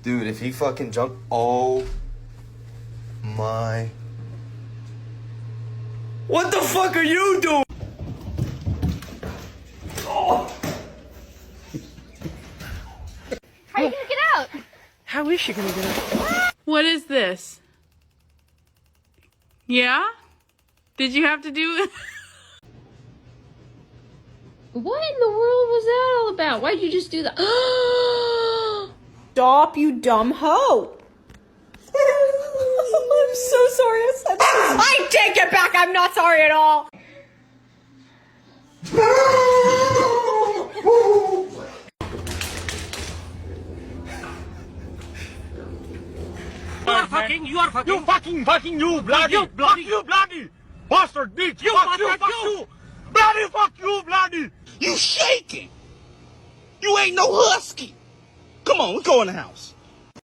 Dude, if he fucking jumped, oh my. What the fuck are you doing? How are you gonna get out? How is she gonna get out? What is this? Yeah? Did you have to do it? What in the world was that all about? Why'd you just do that? Stop, you dumb hoe. I'm so sorry I said that. I take it back. I'm not sorry at all. You are fucking, you bloody, you bloody bastard bitch, fuck you, bloody fuck you, bloody. You shaking. You ain't no husky. Come on, let's go in the house.